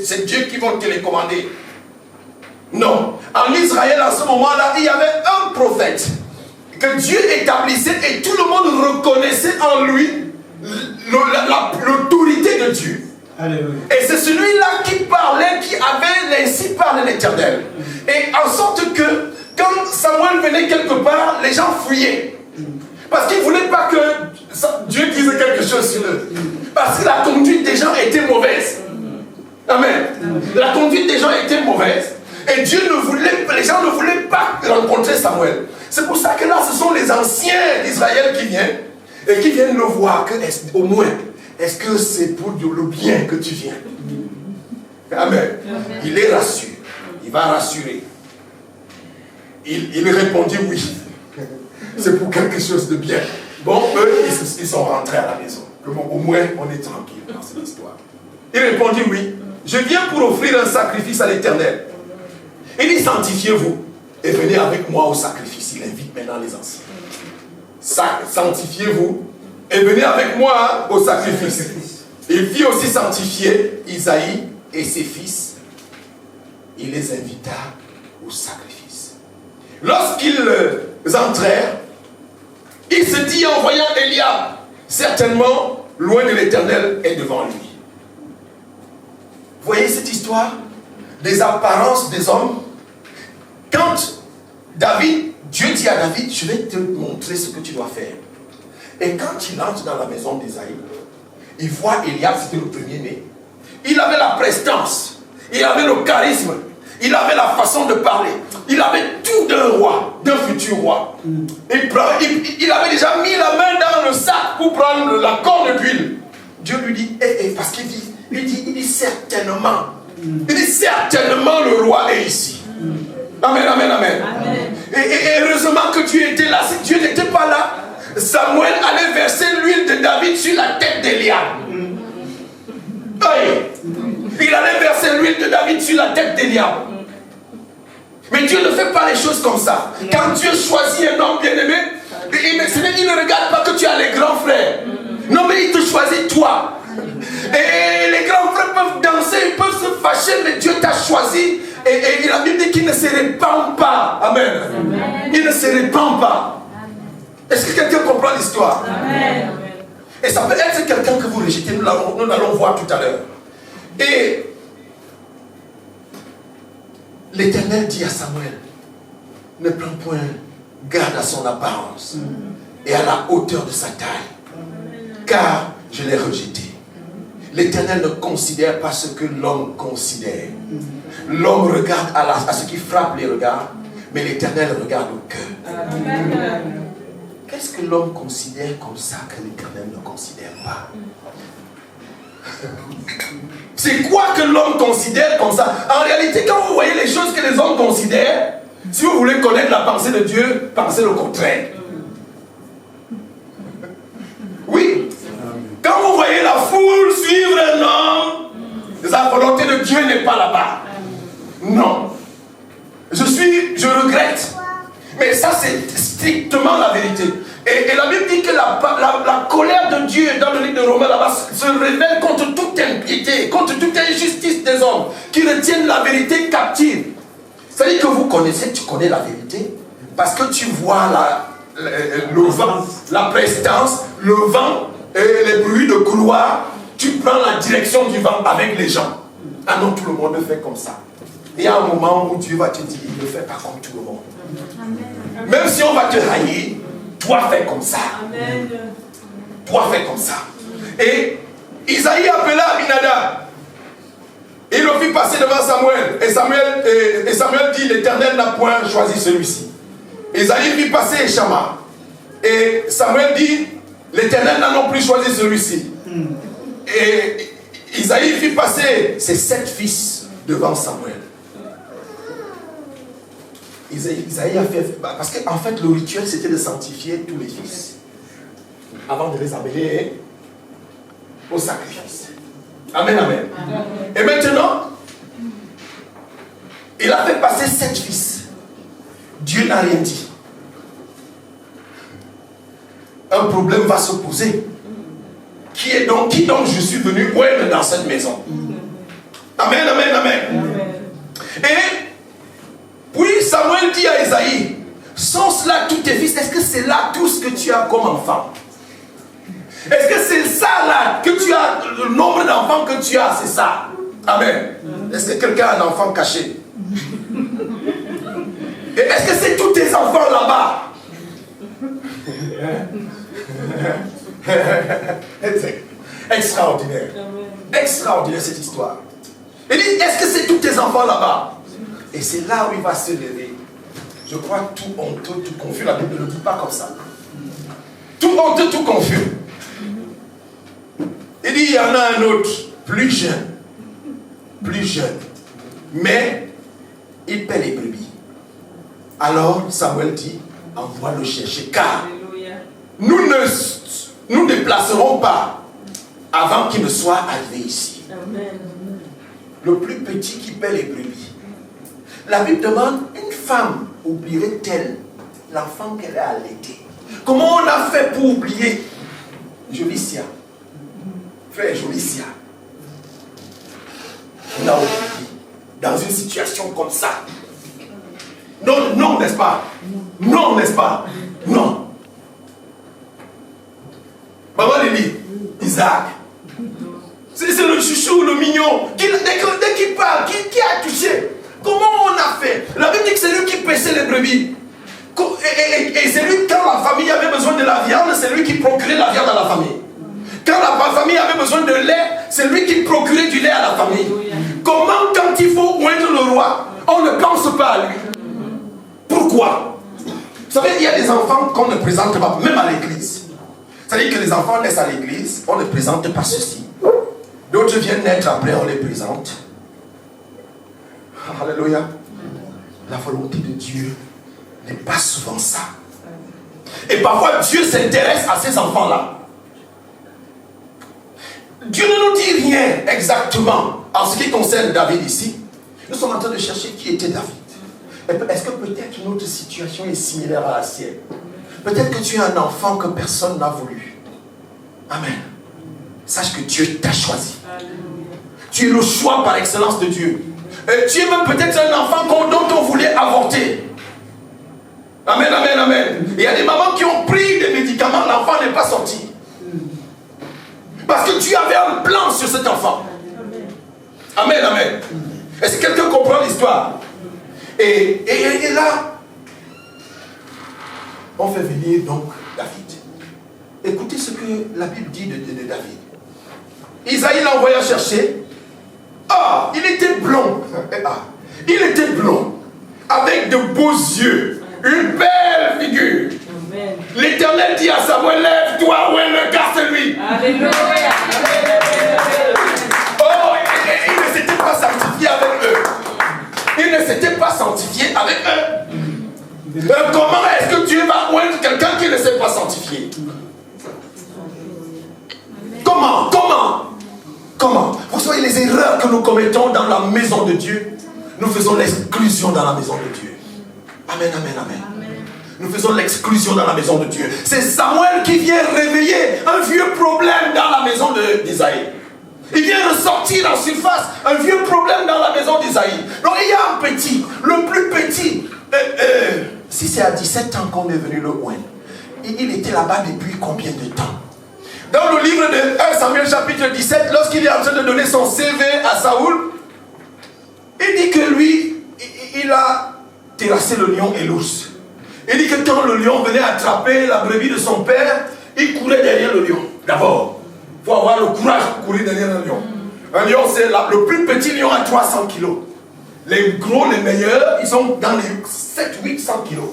c'est Dieu qui va télécommander. Non. En Israël, à ce moment-là, il y avait un prophète que Dieu établissait et tout le monde reconnaissait en lui l'autorité de Dieu. Alléluia. Et c'est celui-là qui parlait, qui avait ainsi parlé l'Éternel. Et en sorte que quand Samuel venait quelque part, les gens fuyaient. Parce qu'ils ne voulaient pas que Dieu dise quelque chose sur eux. Parce que la conduite des gens était mauvaise. Amen. La conduite des gens était mauvaise. Et les gens ne voulaient pas rencontrer Samuel. C'est pour ça que là, ce sont les anciens d'Israël qui viennent. Et qui viennent le voir, au moins, est-ce que c'est pour le bien que tu viens? Amen. Il les rassure. Il va rassurer. Il répondit oui. C'est pour quelque chose de bien. Bon, eux, ils sont rentrés à la maison. Au moins, on est tranquille dans cette histoire. Il répondit oui. Je viens pour offrir un sacrifice à l'Éternel. Il dit, sanctifiez-vous et venez avec moi au sacrifice. Il invite maintenant les anciens. Sanctifiez-vous et venez avec moi au sacrifice. Il fit aussi sanctifier Isaïe et ses fils. Il les invita au sacrifice. Lorsqu'ils entrèrent, il se dit en voyant Eliab, certainement loin de l'Éternel est devant lui. Vous voyez cette histoire des apparences des hommes? Quand Dieu dit à David, je vais te montrer ce que tu dois faire. Et quand il entre dans la maison d'Isaïe, il voit Eliab, c'était le premier-né. Il avait la prestance, il avait le charisme, il avait la façon de parler, il avait tout d'un roi, d'un futur roi. Il avait déjà mis la main dans le sac pour prendre la corne d'huile. Dieu lui dit, parce qu'il dit certainement, le roi est ici. Amen, amen, amen. Et heureusement que Dieu était là. Si Dieu n'était pas là, Samuel allait verser l'huile de David sur la tête d'Eliab. Il allait verser l'huile de David sur la tête d'Eliab. Mais Dieu ne fait pas les choses comme ça. Quand Dieu choisit un homme bien-aimé, il ne regarde pas que tu as les grands frères. Non, mais il te choisit toi. Et les grands frères peuvent danser, ils peuvent se fâcher, mais Dieu t'a choisi. Et la Bible dit qu'il ne se répand pas. Amen. Amen. Il ne se répand pas. Est-ce que quelqu'un comprend l'histoire? Amen. Et ça peut être quelqu'un que vous rejetez, nous allons voir tout à l'heure. Et l'Éternel dit à Samuel, ne prends point garde à son apparence et à la hauteur de sa taille, car je l'ai rejeté. L'Éternel ne considère pas ce que l'homme considère. L'homme regarde à ce qui frappe les regards, mais l'Éternel regarde au cœur. Qu'est-ce que l'homme considère comme ça que l'Éternel ne considère pas? C'est quoi que l'homme considère comme ça? En réalité, quand vous voyez les choses que les hommes considèrent, si vous voulez connaître la pensée de Dieu, pensez le contraire. Oui. Quand vous voyez la foule suivre un homme, la volonté de Dieu n'est pas là-bas. Non. Je regrette. Mais ça, c'est strictement la vérité. Et la Bible dit que la colère de Dieu, dans le livre de Romains, là-bas, se révèle contre toute impiété, contre toute injustice des hommes, qui retiennent la vérité captive. C'est-à-dire que vous connaissez, tu connais la vérité, parce que tu vois le vent, la prestance, le vent, et les bruits de couloir, tu prends la direction du vent avec les gens. Ah non, tout le monde le fait comme ça. Il y a un moment où Dieu va te dire, il ne fait pas comme tout le monde. Amen. Même si on va te haïr, toi fais comme ça. Amen. Toi fais comme ça. Et Isaïe appela Aminadab. Il le fit passer devant Samuel. Et Samuel dit, l'Éternel n'a point choisi celui-ci. Isaïe fit passer Shama. Et Samuel dit, l'Éternel n'a non plus choisi celui-ci. Et Isaïe fit passer ses 7 fils devant Samuel. Isaïe a fait... Parce qu'en fait, le rituel, c'était de sanctifier tous les fils. Avant de les amener au sacrifice. Amen, amen. Et maintenant, il a fait passer 7 fils. Dieu n'a rien dit. Un problème va se poser. Qui donc je suis venu oindre dans cette maison? Amen, amen, amen. Et puis Samuel dit à Isaïe, sont cela tous tes fils? Est-ce que c'est là tout ce que tu as comme enfant? Est-ce que c'est ça là que tu as, le nombre d'enfants que tu as, c'est ça? Amen. Est-ce que quelqu'un a un enfant caché? Et est-ce que c'est tous tes enfants là-bas? Extraordinaire. Extraordinaire cette histoire. Il dit, est-ce que c'est tous tes enfants là-bas? Et c'est là où il va se lever. Je crois tout honteux, tout confus. La Bible ne le dit pas comme ça. Tout honteux, tout confus. Il dit, il y en a un autre, plus jeune, mais il paie les brebis. Alors Samuel dit, envoie le chercher, car nous ne déplacerons pas avant qu'il ne soit arrivé ici. Amen. Le plus petit qui paie les brebis. La Bible demande, une femme oublierait-elle l'enfant qu'elle a allaité? Comment on a fait pour oublier? Jolicia. Frère Jolicia. On a oublié dans une situation comme ça. Non, non, n'est-ce pas? Non, n'est-ce pas? Non. Maman Lily, Isaac. C'est le chouchou, le mignon. Dès qu'il parle, qui a touché? Comment on a fait? La Bible dit que c'est lui qui paissait les brebis. Et c'est lui, quand la famille avait besoin de la viande, c'est lui qui procurait la viande à la famille. Quand la famille avait besoin de lait, c'est lui qui procurait du lait à la famille. Comment, quand il faut oindre le roi, on ne pense pas à lui? Pourquoi? Vous savez, il y a des enfants qu'on ne présente pas, même à l'église. C'est-à-dire que les enfants naissent à l'église, on ne présente pas ceci. D'autres viennent naître après, on les présente. Alléluia. La volonté de Dieu n'est pas souvent ça. Et parfois, Dieu s'intéresse à ces enfants-là. Dieu ne nous dit rien exactement en ce qui concerne David ici. Nous sommes en train de chercher qui était David. Est-ce que peut-être notre situation est similaire à la sienne? Peut-être que tu es un enfant que personne n'a voulu. Amen. Sache que Dieu t'a choisi. Tu es le choix par excellence de Dieu. Et tu es même peut-être un enfant dont on voulait avorter. Amen, amen, amen. Il y a des mamans qui ont pris des médicaments, l'enfant n'est pas sorti. Parce que Dieu avait un plan sur cet enfant. Amen, amen. Est-ce que quelqu'un comprend l'histoire? Et là, on fait venir donc David. Écoutez ce que la Bible dit de David. Isaïe l'a envoyé chercher. Ah, il était blond. Il était blond. Avec de beaux yeux. Une belle figure. L'Éternel dit à Samuel, lève-toi, où est le gars, c'est lui. Alléluia. Oh, il ne s'était pas sanctifié avec eux. Il ne s'était pas sanctifié avec eux. Comment est-ce que Dieu va oindre quelqu'un qui ne s'est pas sanctifié? Comment? Vous savez les erreurs que nous commettons dans la maison de Dieu. Nous faisons l'exclusion dans la maison de Dieu. Amen, amen, amen. Nous faisons l'exclusion dans la maison de Dieu. C'est Samuel qui vient réveiller un vieux problème dans la maison d'Isaïe. Il vient ressortir en surface un vieux problème dans la maison d'Isaïe. Donc il y a un petit, le plus petit. Si c'est à 17 ans qu'on est venu le oindre, il était là-bas depuis combien de temps? Dans le livre de 1 Samuel chapitre 17, lorsqu'il est en train de donner son CV à Saoul, Il dit que lui, il a terrassé le lion et l'ours. Il dit que quand le lion venait attraper la brebis de son père, il courait derrière le lion. D'abord, il faut avoir le courage de courir derrière un lion. Un lion, c'est le plus petit lion à 300 kilos. Les gros, les meilleurs, ils sont dans les 700-800 kilos.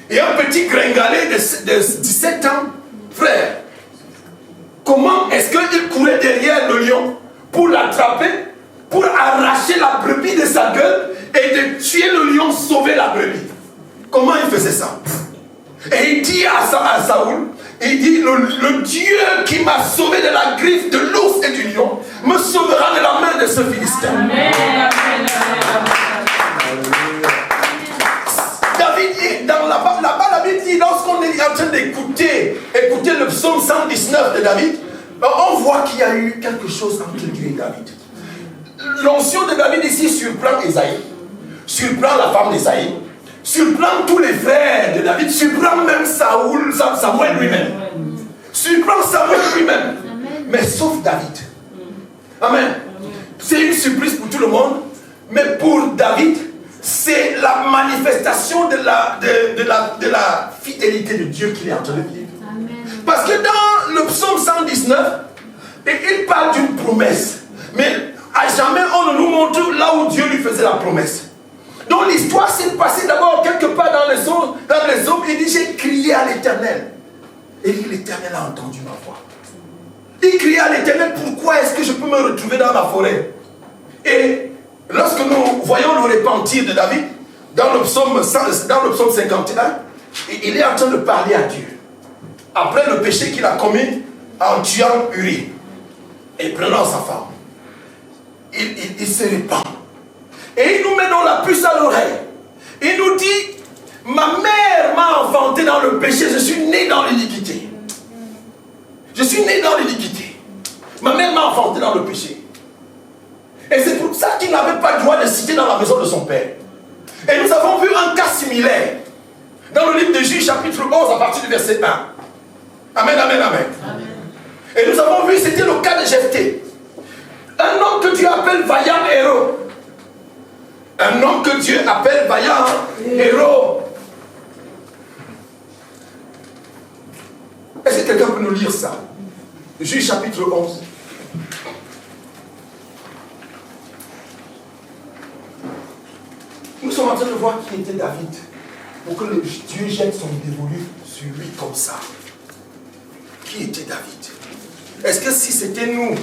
Et un petit gringalet de 17 ans, frère, comment est-ce qu'il courait derrière le lion pour l'attraper, pour arracher la brebis de sa gueule et de tuer le lion, sauver la brebis? Comment il faisait ça? Et il dit à Saoul, il dit, le Dieu qui m'a sauvé de la griffe de l'ours et du lion me sauvera de la main de ce Philistin. Amen. David, là-bas, la Bible dit, lorsqu'on est en train d'écouter le psaume 119 de David, on voit qu'il y a eu quelque chose entre Dieu et David. L'onction de David ici surprend Esaïe, surprend la femme d'Esaïe, surprend tous les frères de David, surprend même Samuel lui-même. Surprend Samuel lui-même. Mais sauf David. Amen. C'est une surprise pour tout le monde, mais pour David, c'est la manifestation de la fidélité de Dieu qu'il est en train de vivre. Parce que dans le psaume 119, il parle d'une promesse. Mais à jamais on ne nous montre là où Dieu lui faisait la promesse. Donc l'histoire s'est passée d'abord quelque part dans les hommes. Il dit, j'ai crié à l'Éternel. Et l'Éternel a entendu ma voix. Il criait à l'Éternel, pourquoi est-ce que je peux me retrouver dans la forêt? Et lorsque nous voyons le repentir de David, dans le psaume 51, il est en train de parler à Dieu. Après le péché qu'il a commis en tuant Uri et prenant sa femme. Il se répand. Et il nous met dans la puce à l'oreille. Il nous dit, ma mère m'a enfanté dans le péché, je suis né dans l'iniquité. Je suis né dans l'iniquité. Ma mère m'a enfanté dans le péché. Et c'est pour ça qu'il n'avait pas le droit de citer dans la maison de son père. Et nous avons vu un cas similaire dans le livre de Juges chapitre 11 à partir du verset 1. Amen, amen, amen. Et nous avons vu, c'était le cas de Jephthé. Un homme que Dieu appelle vaillant héros. Un homme que Dieu appelle vaillant héros. Est-ce que quelqu'un peut nous lire ça? Juges chapitre 11. Nous sommes en train de voir qui était David. Pour que Dieu jette son dévolu sur lui comme ça. Qui était David? Est-ce que si c'était nous,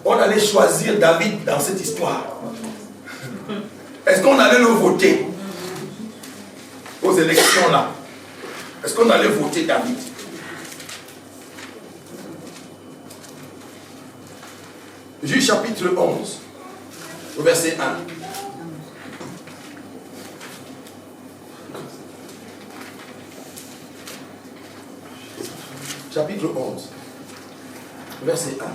on allait choisir David dans cette histoire? Est-ce qu'on allait le voter aux élections là? Est-ce qu'on allait voter David? Juges chapitre 11, au verset 1. Chapitre 11, verset 1.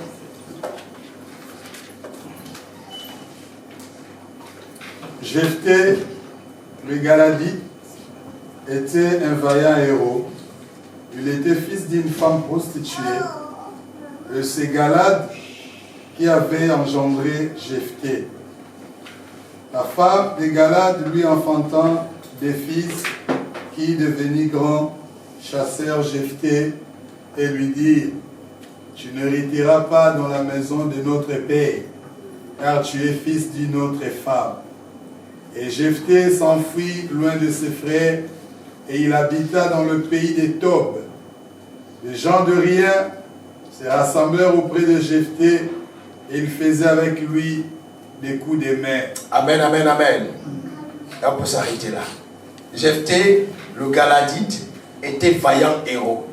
Jephthé, le Galadite, était un vaillant héros. Il était fils d'une femme prostituée. Et c'est Galad qui avait engendré Jephthé. La femme de Galad lui enfantant des fils qui, devenus grands, chassèrent Jephthé et lui dirent, tu n'hériteras pas dans la maison de notre père, car tu es fils d'une autre femme. Et Jephthé s'enfuit loin de ses frères, et il habita dans le pays des Tobes. Les gens de rien se rassemblèrent auprès de Jephthé, et ils faisaient avec lui des coups de main. Amen, amen, amen. Là, on peut s'arrêter là. Jephthé, le Galadite, était vaillant héros.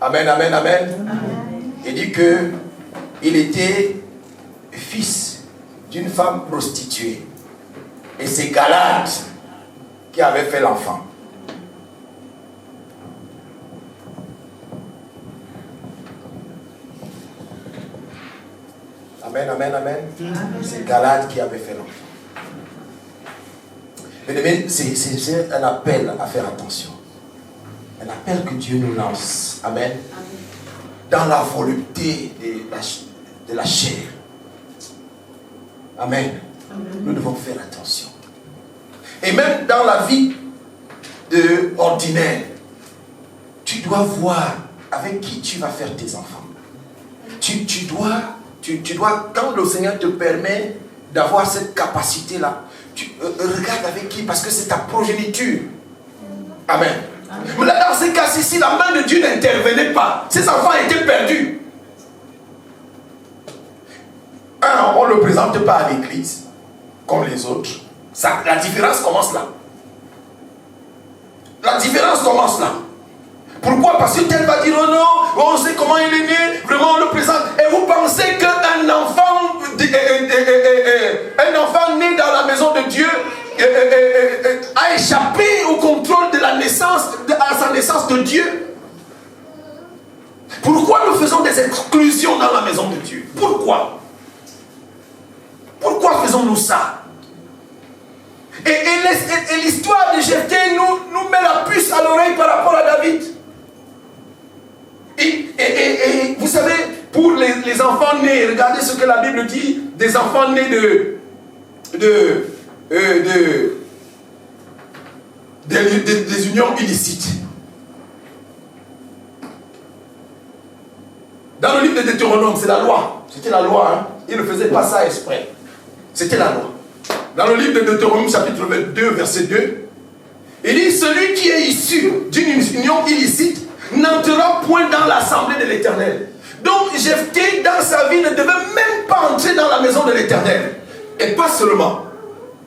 Amen, amen, amen. Il dit que il était fils d'une femme prostituée. Et c'est Galad qui avait fait l'enfant. Amen, amen, amen. C'est Galad qui avait fait l'enfant. Mais c'est un appel à faire attention. Un appel que Dieu nous lance. Amen. Dans la volonté de la chair. Amen. Nous devons faire attention. Et même dans la vie ordinaire, tu dois voir avec qui tu vas faire tes enfants. Tu dois, quand le Seigneur te permet d'avoir cette capacité-là, regarde avec qui, parce que c'est ta progéniture. Amen. Mais là, dans ces cas-ci, si la main de Dieu n'intervenait pas, ces enfants étaient perdus. On ne le présente pas à l'église, comme les autres. La différence commence là. La différence commence là. Pourquoi? Parce que tel va dire oh non, on sait comment il est né, vraiment on le présente. Et vous pensez qu'un enfant, né dans la maison de Dieu a échappé au contrôle de la naissance, à sa naissance de Dieu? Pourquoi nous faisons des exclusions dans la maison de Dieu? Pourquoi? Pourquoi faisons-nous ça? Et l'histoire de Jephthé nous met la puce à l'oreille par rapport à David. Et vous savez, pour les enfants nés, regardez ce que la Bible dit, des enfants nés des unions illicites. Dans le livre de Deutéronome, c'est la loi. C'était la loi, hein? Il ne faisait pas ça exprès. C'était la loi. Dans le livre de Deutéronome, chapitre 22, verset 2, il dit, celui qui est issu d'une union illicite n'entrera point dans l'assemblée de l'Éternel. Donc Jephthé, dans sa vie, ne devait même pas entrer dans la maison de l'Éternel. Et pas seulement.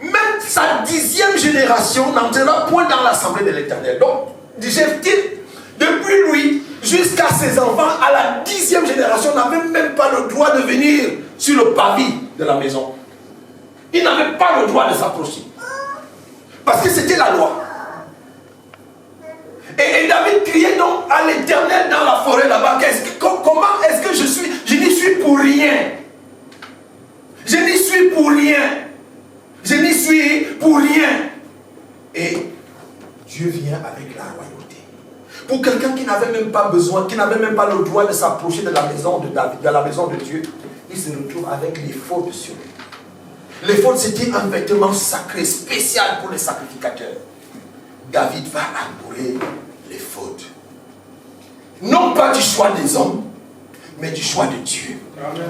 Même sa 10e génération n'entrera point dans l'assemblée de l'Éternel. Donc Jephthé, depuis lui, jusqu'à ses enfants, à la 10e génération, n'avait même pas le droit de venir sur le pavis de la maison. Il n'avait pas le droit de s'approcher. Parce que c'était la loi. Et David criait donc à l'Éternel dans la forêt là-bas. Comment est-ce que je n'y suis pour rien? Je n'y suis pour rien. Je n'y suis pour rien. Et Dieu vient avec la royauté. Pour quelqu'un qui n'avait même pas besoin, qui n'avait même pas le droit de s'approcher de la maison de David, de la maison de Dieu, il se retrouve avec l'éphod sur lui. L'éphod, c'était un vêtement sacré, spécial pour les sacrificateurs. David va adorer l'éphod. Non pas du choix des hommes, mais du choix de Dieu. Amen.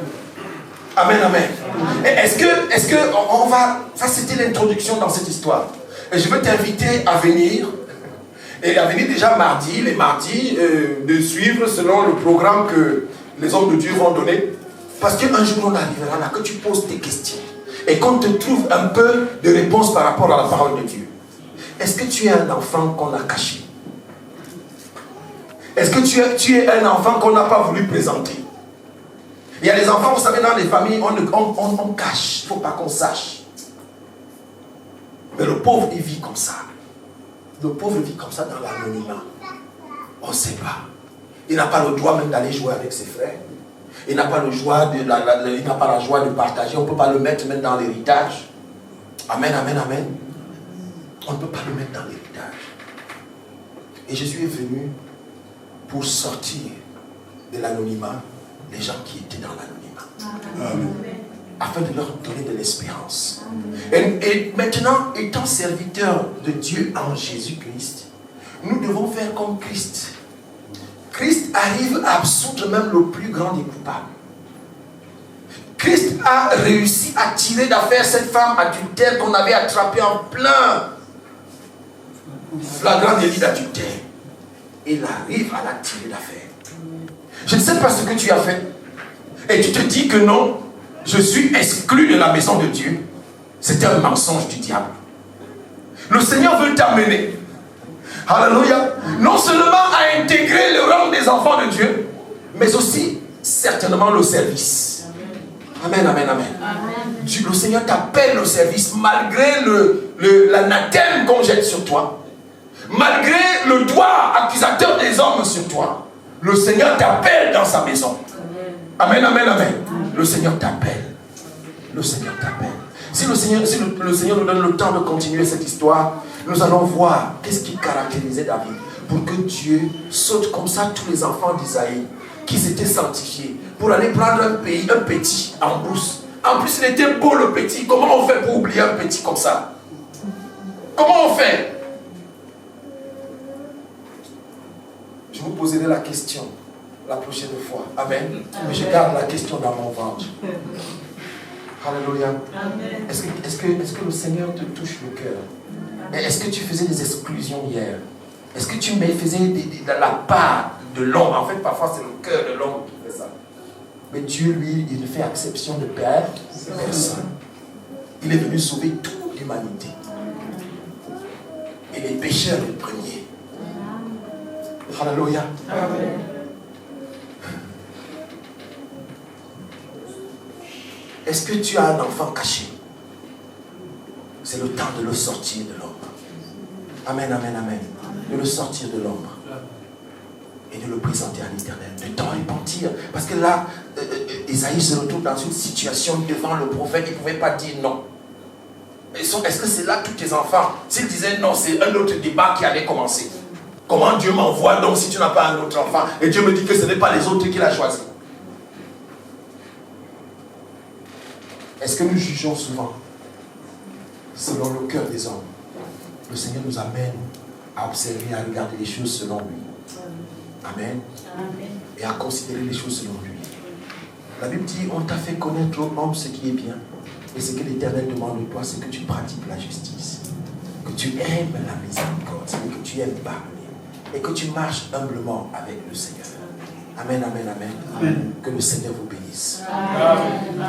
Amen, amen. Est-ce que on va... Ça, c'était l'introduction dans cette histoire. Et je veux t'inviter à venir. Et à venir déjà mardi, les mardis, de suivre selon le programme que les hommes de Dieu vont donner. Parce qu'un jour, on arrivera là, que tu poses tes questions. Et qu'on te trouve un peu de réponse par rapport à la parole de Dieu. Est-ce que tu es un enfant qu'on a caché? Est-ce que tu es un enfant qu'on n'a pas voulu présenter? Il y a des enfants, vous savez, dans les familles, on cache. Il ne faut pas qu'on sache. Mais le pauvre, il vit comme ça. Le pauvre vit comme ça dans l'anonymat. On ne sait pas. Il n'a pas le droit même d'aller jouer avec ses frères. Il n'a pas la joie de partager. On ne peut pas le mettre même dans l'héritage. Amen, amen, amen. On ne peut pas le mettre dans l'héritage. Et Jésus est venu pour sortir de l'anonymat les gens qui étaient dans l'anonymat. Amen. Afin de leur donner de l'espérance. Et maintenant, étant serviteurs de Dieu en Jésus-Christ, nous devons faire comme Christ. Christ arrive à absoudre même le plus grand des coupables. Christ a réussi à tirer d'affaire cette femme adultère qu'on avait attrapée en plein flagrant délit d'adultère. Il arrive à la tirer d'affaire. Je ne sais pas ce que tu as fait. Et tu te dis que non, je suis exclu de la maison de Dieu. C'est un mensonge du diable. Le Seigneur veut t'amener. Alléluia. Non seulement à intégrer le rang des enfants de Dieu, mais aussi certainement le service. Amen, amen, amen. Amen. Le Seigneur t'appelle au service malgré l'anathème qu'on jette sur toi. Malgré le doigt accusateur des hommes sur toi. Le Seigneur t'appelle dans sa maison. Amen, amen, amen. Le Seigneur t'appelle. Le Seigneur t'appelle. Si le Seigneur nous donne le temps de continuer cette histoire, nous allons voir qu'est-ce qui caractérisait David. Pour que Dieu saute comme ça tous les enfants d'Isaïe qui s'étaient sanctifiés pour aller prendre un petit en brousse En plus, il était beau le petit. Comment on fait pour oublier un petit comme ça? Comment on fait? Je vous poserai la question la prochaine fois. Amen. Mais je garde la question dans mon ventre. Alléluia. Est-ce que le Seigneur te touche le cœur? Est-ce que tu faisais des exclusions hier? Est-ce que tu faisais de la part de l'homme? En fait, parfois, c'est le cœur de l'homme qui fait ça. Mais Dieu, lui, il ne fait exception de personne. Il est venu sauver toute l'humanité. Et les pécheurs les premiers. Alléluia. Amen. Est-ce que tu as un enfant caché? C'est le temps de le sortir de l'ombre. Amen, amen, amen. De le sortir de l'ombre. Et de le présenter à l'Éternel. De t'en repentir. Parce que là, Isaïe se retrouve dans une situation devant le prophète. Il ne pouvait pas dire non. Est-ce que c'est là tous tes enfants? S'il disait non, c'est un autre débat qui allait commencer. Comment Dieu m'envoie donc si tu n'as pas un autre enfant? Et Dieu me dit que ce n'est pas les autres qu'il a choisis. Est-ce que nous jugeons souvent selon le cœur des hommes? Le Seigneur nous amène à observer, à regarder les choses selon lui. Amen. Et à considérer les choses selon lui. La Bible dit, on t'a fait connaître au homme ce qui est bien. Et ce que l'Éternel demande de toi, c'est que tu pratiques la justice. Que tu aimes la miséricorde. Et que tu aimes pardonner. Et que tu marches humblement avec le Seigneur. Amen, amen, amen. Amen. Que le Seigneur vous bénisse. Amen.